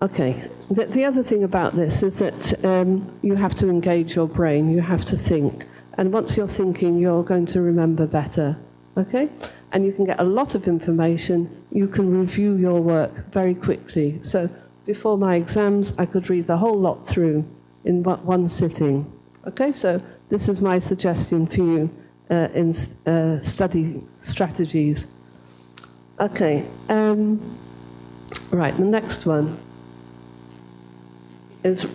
Okay. The other thing about this is that you have to engage your brain. You have to think. And once you're thinking, you're going to remember better. Okay? And you can get a lot of information. You can review your work very quickly. So before my exams, I could read the whole lot through in one sitting. Okay? So this is my suggestion for you in study strategies. Okay. Right, the next one is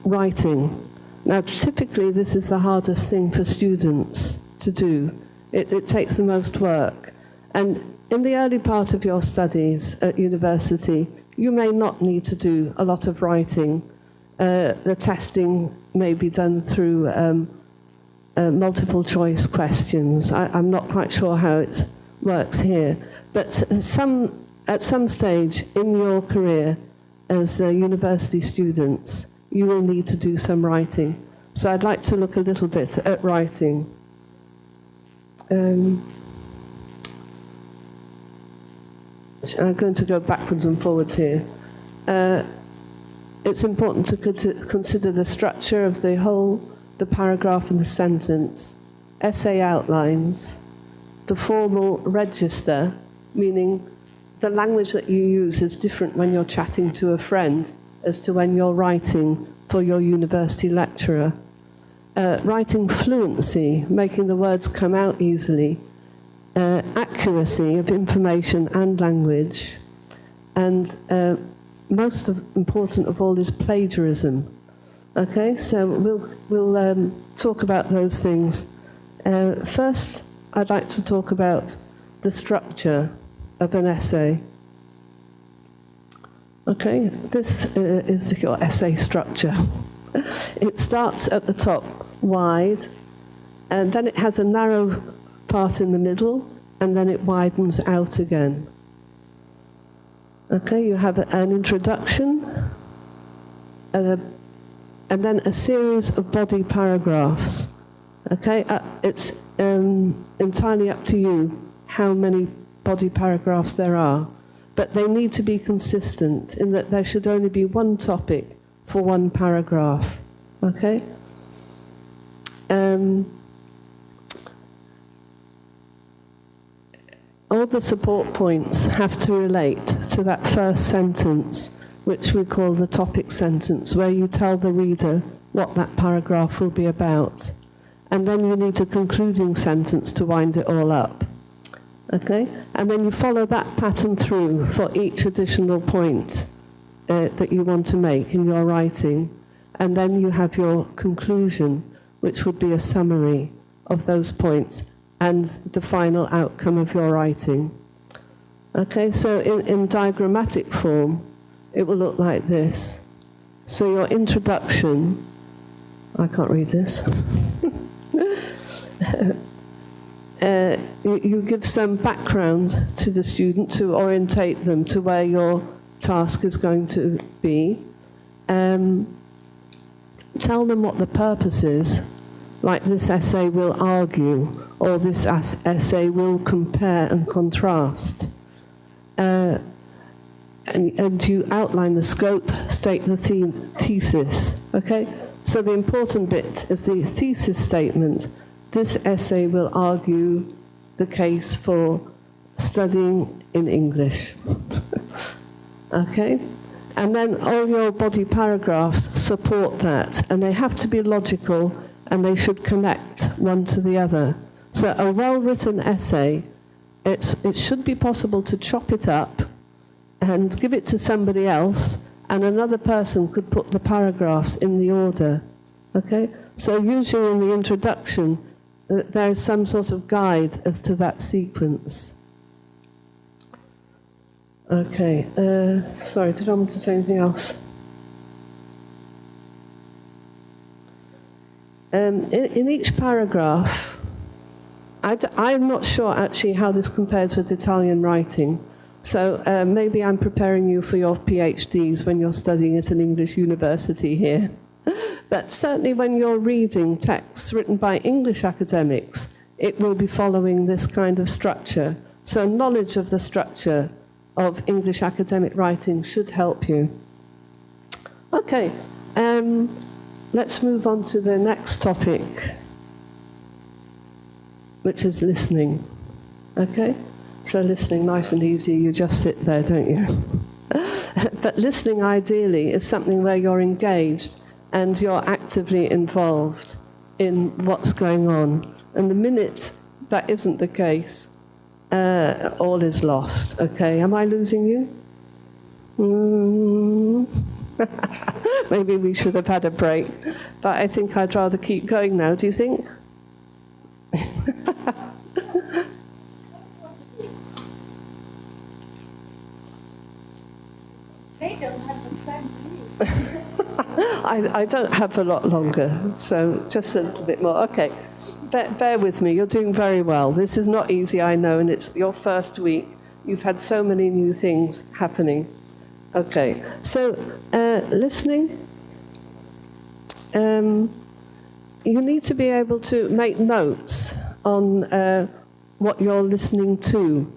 writing. Now, typically, this is the hardest thing for students to do. It takes the most work. And in the early part of your studies at university, you may not need to do a lot of writing. The testing may be done through multiple choice questions. I'm not quite sure how it works here. But at some stage in your career as university students, you will need to do some writing. So I'd like to look a little bit at writing. I'm going to go backwards and forwards here. It's important to consider the structure of the whole, the paragraph and the sentence, essay outlines, the formal register, meaning the language that you use is different when you're chatting to a friend as to when you're writing for your university lecturer. Writing fluency, making the words come out easily, accuracy of information and language, and most important of all is plagiarism. Okay, so we'll talk about those things. First, I'd like to talk about the structure of an essay. Okay, this is your essay structure. It starts at the top, wide, and then it has a narrow part in the middle, and then it widens out again. Okay, you have an introduction, and then a series of body paragraphs. Okay, it's entirely up to you how many body paragraphs there are, but they need to be consistent in that there should only be one topic for one paragraph. Okay? All the support points have to relate to that first sentence, which we call the topic sentence, where you tell the reader what that paragraph will be about. And then you need a concluding sentence to wind it all up. Okay? And then you follow that pattern through for each additional point that you want to make in your writing. And then you have your conclusion, which would be a summary of those points and the final outcome of your writing. Okay, so in diagrammatic form, it will look like this. So your introduction, I can't read this. You give some background to the student to orientate them to where your task is going to be. Tell them what the purpose is, like this essay will argue, or this essay will compare and contrast. And you outline the scope, state the thesis, okay? So the important bit is the thesis statement. This essay will argue the case for studying in English. Okay? And then all your body paragraphs support that, and they have to be logical, and they should connect one to the other. So a well-written essay, it should be possible to chop it up and give it to somebody else, and another person could put the paragraphs in the order. Okay? So usually in the introduction, there is some sort of guide as to that sequence. Okay, sorry, did I want to say anything else? In each paragraph, I'm not sure actually how this compares with Italian writing. So maybe I'm preparing you for your PhDs when you're studying at an English university here. But certainly when you're reading texts written by English academics, it will be following this kind of structure. So knowledge of the structure of English academic writing should help you. Okay, let's move on to the next topic, which is listening. Okay? So listening, nice and easy, you just sit there, don't you? But listening, ideally, is something where you're engaged and you're actively involved in what's going on. And the minute that isn't the case, all is lost. Okay, am I losing you? Maybe we should have had a break. But I think I'd rather keep going now. Do you think? They don't have the same view. I don't have a lot longer, so just a little bit more. Okay, bear with me. You're doing very well. This is not easy, I know, and it's your first week. You've had so many new things happening. Okay, so listening. You need to be able to make notes on what you're listening to,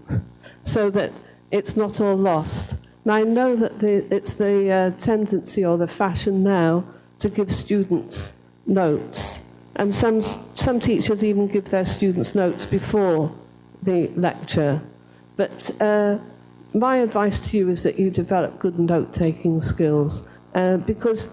so that it's not all lost. Now, I know that it's the tendency or the fashion now to give students notes. And some teachers even give their students notes before the lecture. But my advice to you is that you develop good note-taking skills, because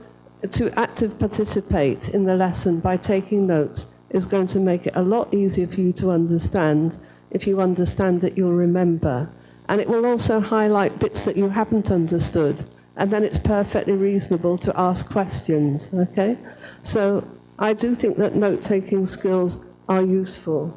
to actively participate in the lesson by taking notes is going to make it a lot easier for you to understand. If you understand it, you'll remember. And it will also highlight bits that you haven't understood. And then it's perfectly reasonable to ask questions, okay? So I do think that note-taking skills are useful.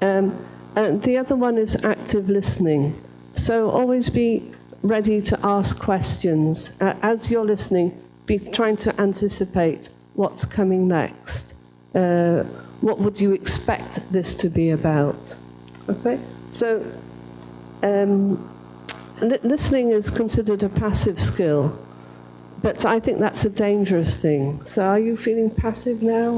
And the other one is active listening. So always be ready to ask questions. As you're listening, be trying to anticipate what's coming next. What would you expect this to be about? Okay? So listening is considered a passive skill, but I think that's a dangerous thing. So are you feeling passive now?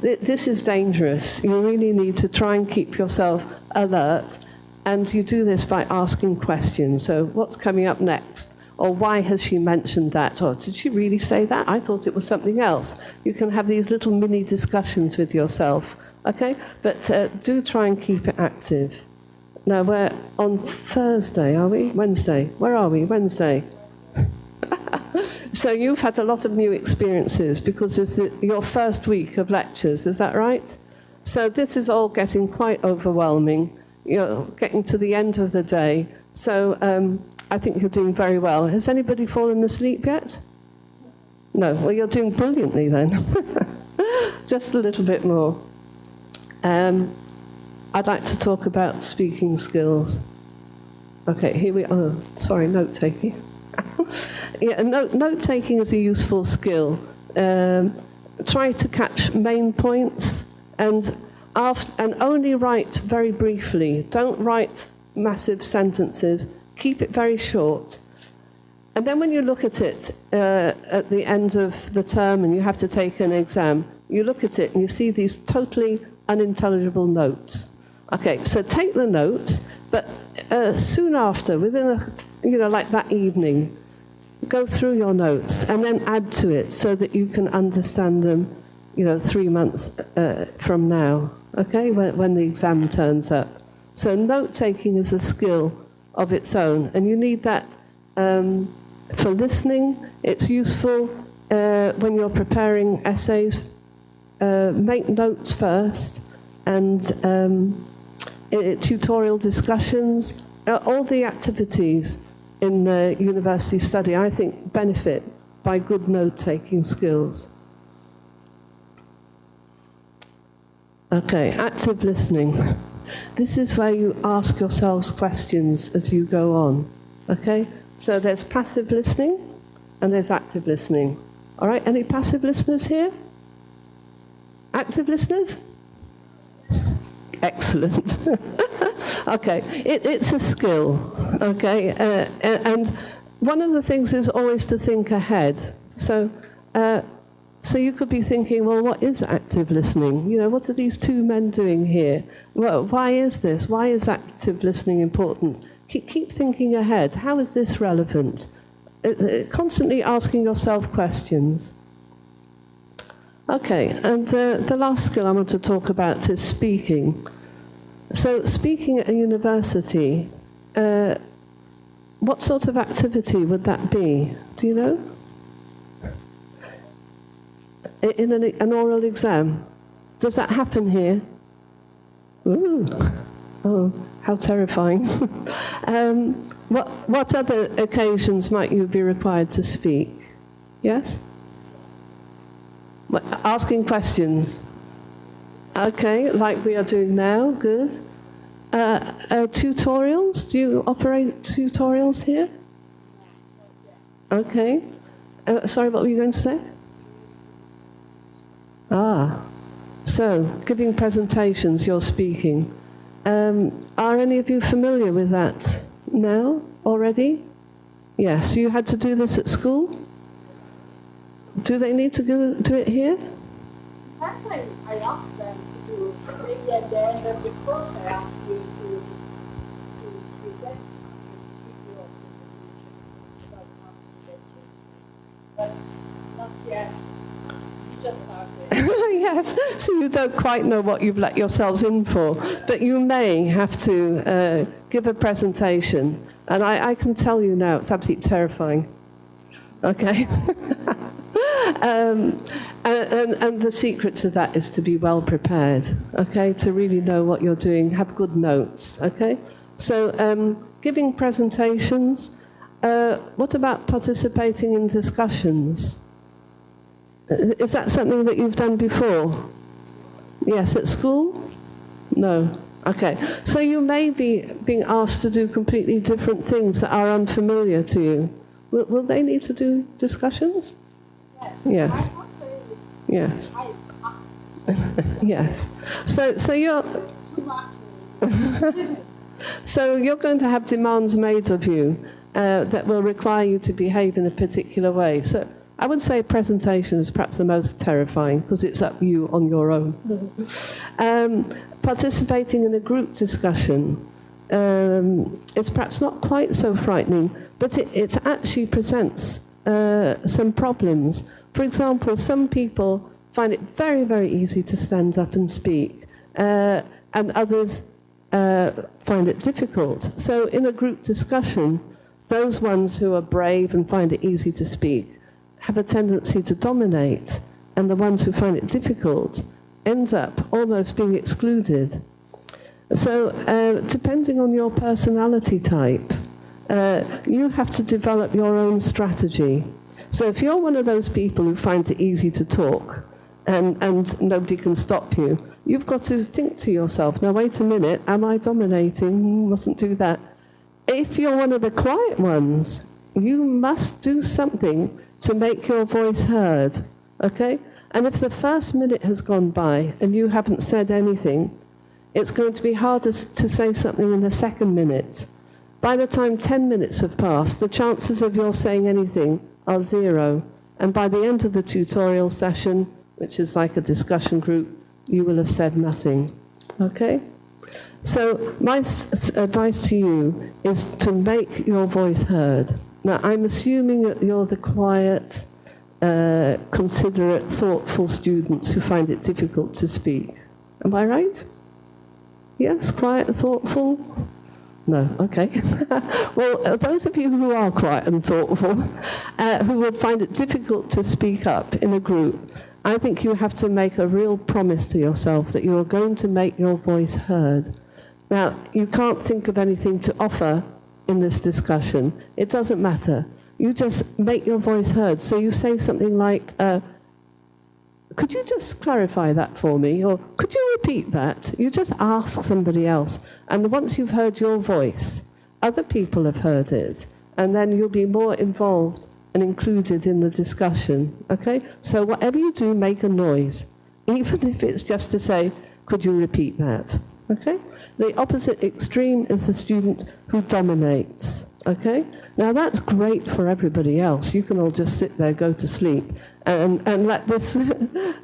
This is dangerous. You really need to try and keep yourself alert, and you do this by asking questions. So what's coming up next? Or why has she mentioned that? Or did she really say that? I thought it was something else. You can have these little mini discussions with yourself. Okay, but do try and keep it active. Now, we're on Thursday, are we? Wednesday. Where are we? Wednesday. So you've had a lot of new experiences because it's your first week of lectures, is that right? So this is all getting quite overwhelming, getting to the end of the day. So I think you're doing very well. Has anybody fallen asleep yet? No. Well, you're doing brilliantly then. Just a little bit more. I'd like to talk about speaking skills. Okay, here we are. Sorry, note-taking. Yeah, note-taking is a useful skill. Try to catch main points and only write very briefly. Don't write massive sentences. Keep it very short. And then when you look at it at the end of the term and you have to take an exam, you look at it and you see these totally unintelligible notes. Okay, so take the notes, but soon after, within like that evening, go through your notes and then add to it so that you can understand them, 3 months from now, okay, when the exam turns up. So note-taking is a skill of its own, and you need that for listening. It's useful when you're preparing essays. Make notes first, and tutorial discussions, all the activities in the university study, I think, benefit by good note-taking skills. Okay, active listening. This is where you ask yourselves questions as you go on. Okay? So there's passive listening and there's active listening. All right, any passive listeners here? Active listeners? Excellent. Okay, it's a skill, okay? And one of the things is always to think ahead. So you could be thinking, well, what is active listening? What are these two men doing here? Well, why is this? Why is active listening important? Keep thinking ahead. How is this relevant? constantly asking yourself questions. Okay, and the last skill I want to talk about is speaking. So speaking at a university, what sort of activity would that be? Do you know? In an oral exam. Does that happen here? Ooh. Oh, how terrifying. What other occasions might you be required to speak? Yes? Asking questions. Okay, like we are doing now, good. Tutorials, do you operate tutorials here? Okay. Sorry, what were you going to say? So giving presentations, you're speaking. Are any of you familiar with that now, already? Yes, you had to do this at school? Do they need to do it here? Sometimes I ask them to do, maybe at the end of the course I ask you to present something, video presentation about something that you, but not yet. You just started. Yes, so you don't quite know what you've let yourselves in for, but you may have to give a presentation, and I can tell you now, it's absolutely terrifying. Okay? And the secret to that is to be well prepared, okay? To really know what you're doing, have good notes, okay? So giving presentations, what about participating in discussions? Is that something that you've done before? Yes, at school? No. Okay. So you may be being asked to do completely different things that are unfamiliar to you. Will they need to do discussions? Yes. Yes. Yes. So you're so you're going to have demands made of you that will require you to behave in a particular way. So I would say presentation is perhaps the most terrifying because it's up you on your own. Participating in a group discussion is perhaps not quite so frightening, but it actually presents some problems. For example, some people find it very, very easy to stand up and speak, and others find it difficult. So in a group discussion, those ones who are brave and find it easy to speak have a tendency to dominate, and the ones who find it difficult end up almost being excluded. So depending on your personality type, you have to develop your own strategy. So if you're one of those people who finds it easy to talk and nobody can stop you, you've got to think to yourself, now wait a minute, am I dominating? Mustn't do that. If you're one of the quiet ones, you must do something to make your voice heard, okay? And if the first minute has gone by and you haven't said anything, it's going to be harder to say something in the second minute. By the time 10 minutes have passed, the chances of your saying anything are 0. And by the end of the tutorial session, which is like a discussion group, you will have said nothing, okay? So my advice to you is to make your voice heard. Now, I'm assuming that you're the quiet, considerate, thoughtful students who find it difficult to speak. Am I right? Yes, quiet and thoughtful? No, okay. Well, those of you who are quiet and thoughtful, who would find it difficult to speak up in a group, I think you have to make a real promise to yourself that you are going to make your voice heard. Now, you can't think of anything to offer in this discussion. It doesn't matter. You just make your voice heard. So you say something like, could you just clarify that for me? Or could you repeat that? You just ask somebody else. And once you've heard your voice, other people have heard it. And then you'll be more involved and included in the discussion. Okay? So whatever you do, make a noise. Even if it's just to say, could you repeat that? Okay? The opposite extreme is the student who dominates, okay? Now that's great for everybody else. You can all just sit there, go to sleep, and let this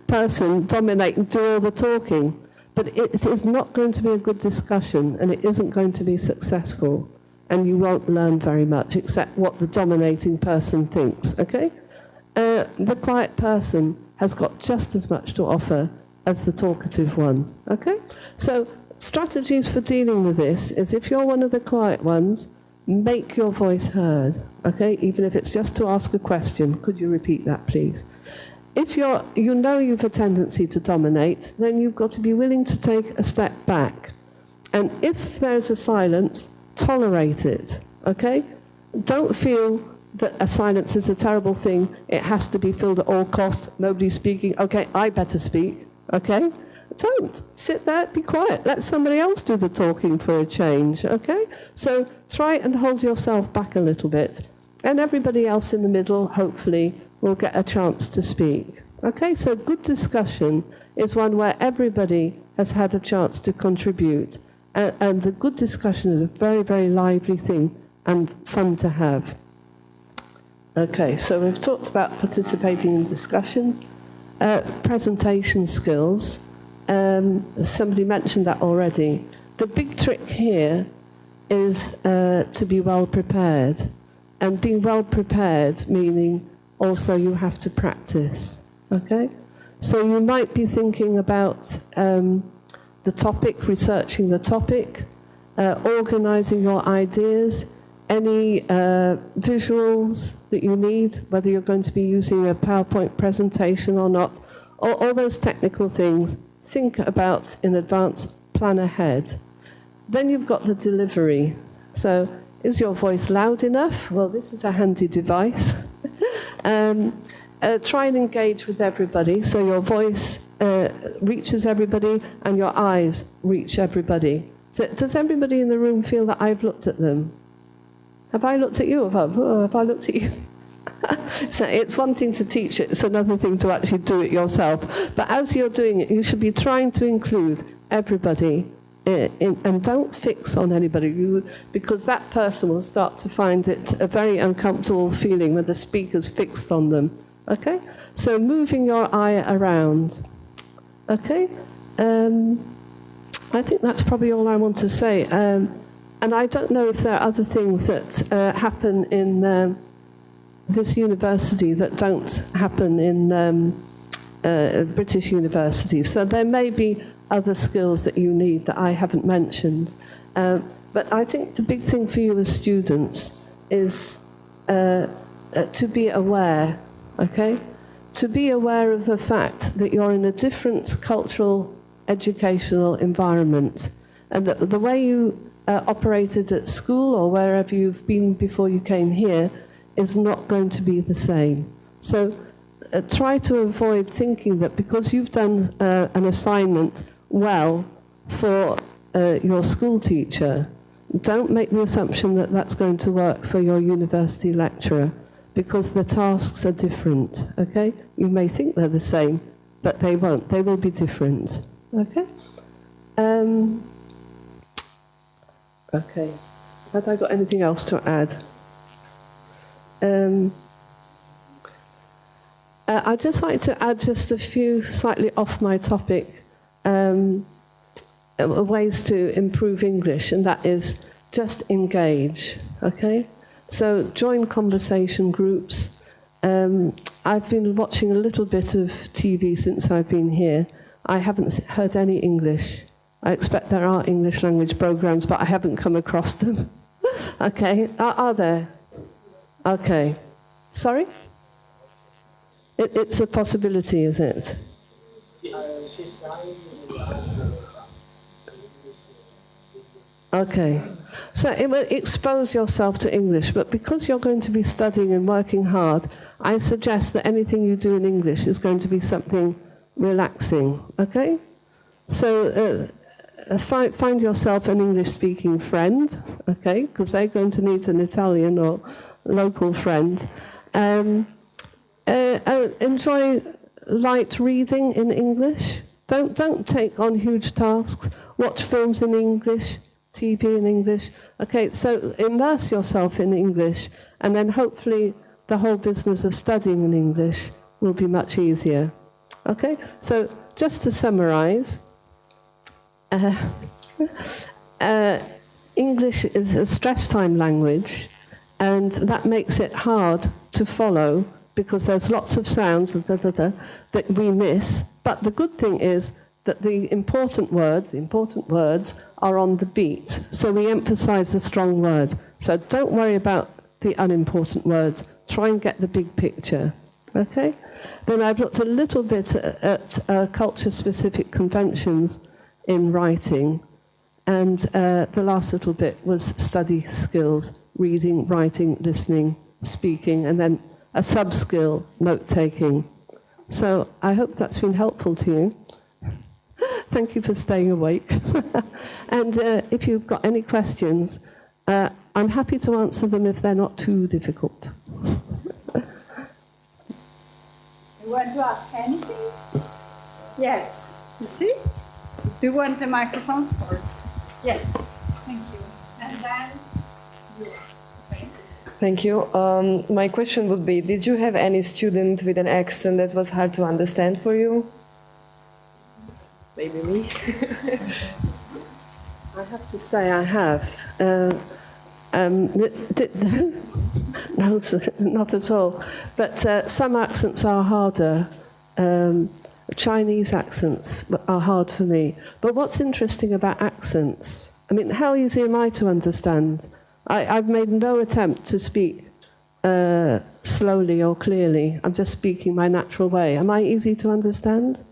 person dominate and do all the talking. But it is not going to be a good discussion, and it isn't going to be successful. and you won't learn very much except what the dominating person thinks, okay? The quiet person has got just as much to offer as the talkative one, okay? So strategies for dealing with this is if you're one of the quiet ones, make your voice heard, okay? Even if it's just to ask a question. Could you repeat that, please? If you know you've a tendency to dominate, then you've got to be willing to take a step back. And if there's a silence, tolerate it, okay? Don't feel that a silence is a terrible thing. It has to be filled at all costs. Nobody's speaking. Okay, I better speak, okay? Don't. Sit there, be quiet. Let somebody else do the talking for a change, okay? So try and hold yourself back a little bit. And everybody else in the middle, hopefully, will get a chance to speak. Okay, so good discussion is one where everybody has had a chance to contribute. And a good discussion is a very, very lively thing and fun to have. Okay, so we've talked about participating in discussions. Presentation skills. Somebody mentioned that already. The big trick here is to be well prepared. And being well prepared meaning also you have to practice, okay? So you might be thinking about the topic, researching the topic, organizing your ideas, any visuals that you need, whether you're going to be using a PowerPoint presentation or not, all those technical things, think about in advance, plan ahead. Then you've got the delivery. So is your voice loud enough? Well, this is a handy device. Try and engage with everybody so your voice reaches everybody and your eyes reach everybody. So, does everybody in the room feel that I've looked at them? Have I looked at you? Have I looked at you? So it's one thing to teach it, it's another thing to actually do it yourself. But as you're doing it, you should be trying to include everybody and don't fix on anybody, because that person will start to find it a very uncomfortable feeling when the speaker's fixed on them. Okay? So moving your eye around. Okay? I think that's probably all I want to say. And I don't know if there are other things that happen in this university that don't happen in British universities. So there may be other skills that you need that I haven't mentioned. But I think the big thing for you as students is to be aware, okay? To be aware of the fact that you're in a different cultural, educational environment, and that the way you operated at school or wherever you've been before you came here is not going to be the same. So try to avoid thinking that because you've done an assignment well for your school teacher, don't make the assumption that that's going to work for your university lecturer, because the tasks are different, okay? You may think they're the same, but they won't. They will be different, okay? Okay. Have I got anything else to add? I'd just like to add just a few slightly off my topic ways to improve English, and that is just engage, okay? So join conversation groups. I've been watching a little bit of TV since I've been here. I haven't heard any English. I expect there are English language programs, but I haven't come across them. Okay, are there? Okay. Sorry? It's a possibility, is it? Okay. So it will expose yourself to English, but because you're going to be studying and working hard, I suggest that anything you do in English is going to be something relaxing, okay? So find yourself an English-speaking friend, okay, because they're going to need an Italian or local friend. Enjoy light reading in English. Don't take on huge tasks. Watch films in English, TV in English. Okay, so immerse yourself in English, and then hopefully the whole business of studying in English will be much easier. Okay, so just to summarize, English is a stress time language, and that makes it hard to follow because there's lots of sounds that we miss. But the good thing is that the important words are on the beat. So we emphasize the strong words. So don't worry about the unimportant words. Try and get the big picture. Okay? Then I've looked a little bit at culture-specific conventions in writing. And the last little bit was study skills, reading, writing, listening, speaking, and then a sub-skill, note-taking. So I hope that's been helpful to you. Thank you for staying awake. And if you've got any questions, I'm happy to answer them if they're not too difficult. You want to ask anything? Yes. You see? Do you want the microphone? Sorry. Yes. Thank you. And then you ask. Okay. Thank you. My question would be, did you have any student with an accent that was hard to understand for you? Maybe me. I have to say I have. No, not at all. But some accents are harder. Chinese accents are hard for me. But what's interesting about accents, I mean, how easy am I to understand? I've made no attempt to speak slowly or clearly. I'm just speaking my natural way. Am I easy to understand?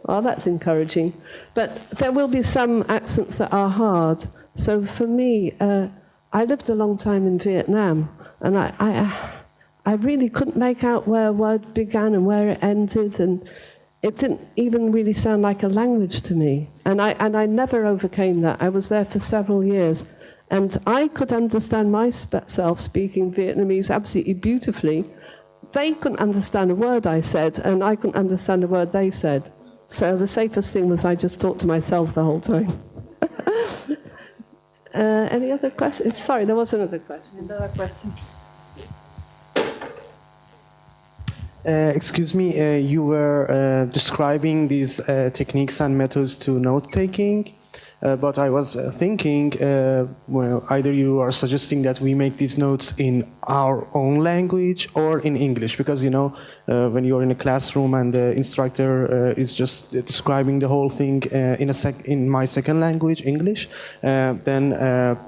Well, that's encouraging. But there will be some accents that are hard. So for me, I lived a long time in Vietnam, and I really couldn't make out where a word began and where it ended, and it didn't even really sound like a language to me. And I never overcame that. I was there for several years, and I could understand myself speaking Vietnamese absolutely beautifully. They couldn't understand a word I said, and I couldn't understand a word they said. So the safest thing was I just talked to myself the whole time. Any other questions? Sorry, there was another question. Any other questions? Excuse me, you were describing these techniques and methods to note-taking, but I was thinking, well, either you are suggesting that we make these notes in our own language or in English, because, you know, when you're in a classroom and the instructor is just describing the whole thing in my second language, English, then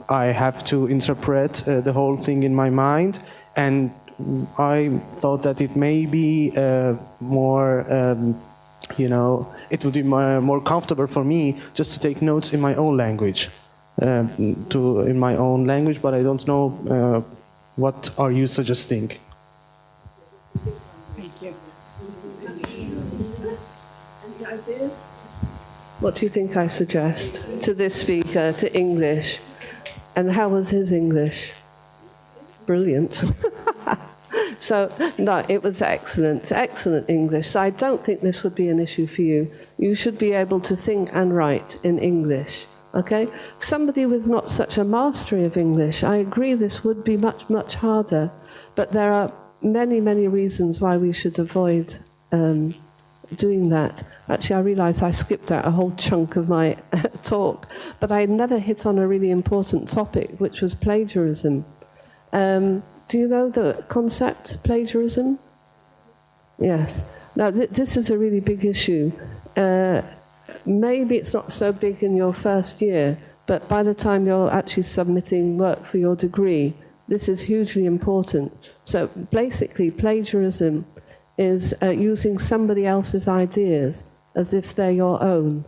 I have to interpret the whole thing in my mind, and I thought that it may be more, you know, it would be more comfortable for me just to take notes in my own language, but I don't know what are you suggesting. Thank you. Any ideas? What do you think I suggest to this speaker, to English? And how was his English? Brilliant. So, no, it was excellent English. So I don't think this would be an issue for you. You should be able to think and write in English, okay? Somebody with not such a mastery of English, I agree this would be much, much harder, but there are many, many reasons why we should avoid doing that. Actually, I realised I skipped out a whole chunk of my talk, but I never hit on a really important topic, which was plagiarism. Do you know the concept, plagiarism? Yes. Now, this is a really big issue. Maybe it's not so big in your first year, but by the time you're actually submitting work for your degree, this is hugely important. So basically, plagiarism is using somebody else's ideas as if they're your own,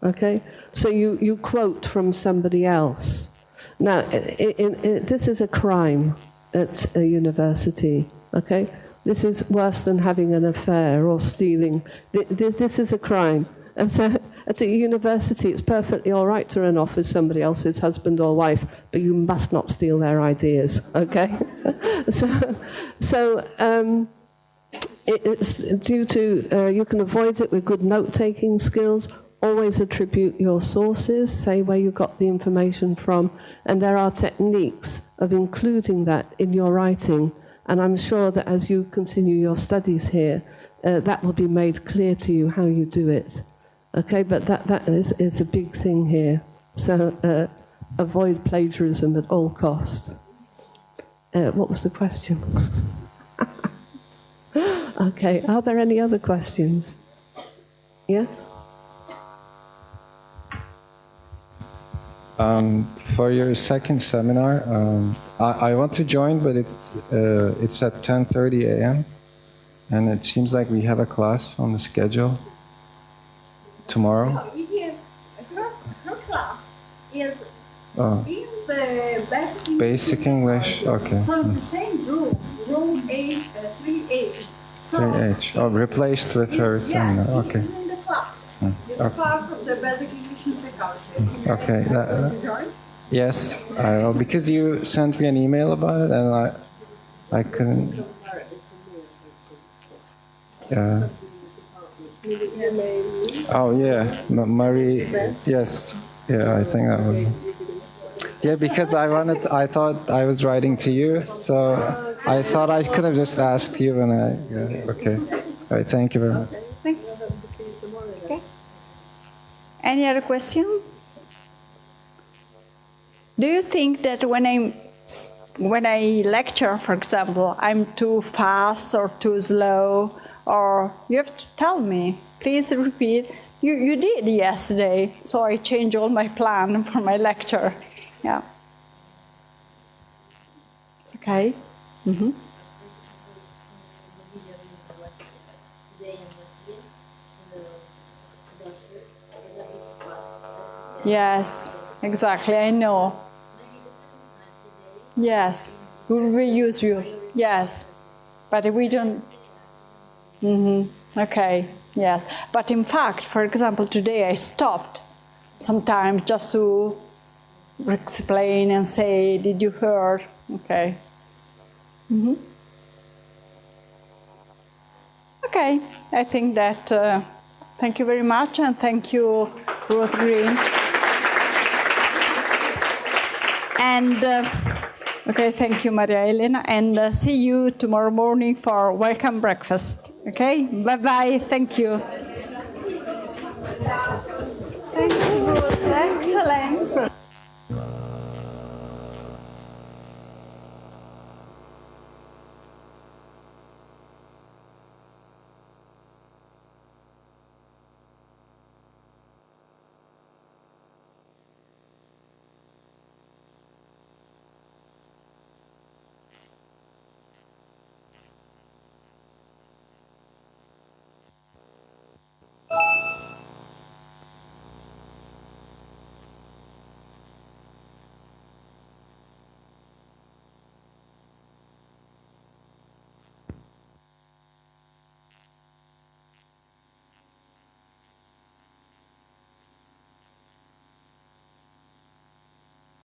okay? So you quote from somebody else. Now, this is a crime at a university, okay? This is worse than having an affair or stealing. This is a crime. And so at a university, it's perfectly all right to run off with somebody else's husband or wife, but you must not steal their ideas, okay? It's due to, you can avoid it with good note-taking skills. Always attribute your sources, say where you got the information from, and there are techniques of including that in your writing. And I'm sure that as you continue your studies here, that will be made clear to you how you do it. Okay, but that is a big thing here. So avoid plagiarism at all costs. What was the question? Okay, are there any other questions? Yes? For your second seminar, I want to join, but it's at 10:30 a.m. and it seems like we have a class on the schedule tomorrow. No, it is her class is Oh, in the basic English. Okay. So in the same room, room 3H. So 3H. Oh, replaced with her seminar. Yes, Okay. it's in the class. It's Okay. part of the basic English and psychology. Okay. Will you join? Yes, I will. Because you sent me an email about it, and I couldn't. Oh yeah, Marie. Yes. Yeah, I think that would. Yeah, because I thought I was writing to you, so I thought I could have just asked you, and okay. All right, thank you very much. Thanks. Okay. Any other question? Do you think that when I lecture, for example, I'm too fast or too slow, or you have to tell me? Please repeat. You did yesterday, so I changed all my plan for my lecture. Yeah. It's okay. Mm-hmm. Yes, exactly, I know. Yes, we will use you. Yes, but we don't. Okay, yes. But in fact, for example, today I stopped sometimes just to explain and say, did you hear? Okay. Okay, I think that, thank you very much, and thank you, Ruth Green. And, okay, thank you, Maria Elena, and see you tomorrow morning for welcome breakfast. Okay, bye-bye, thank you. Thanks, Ruth, excellent.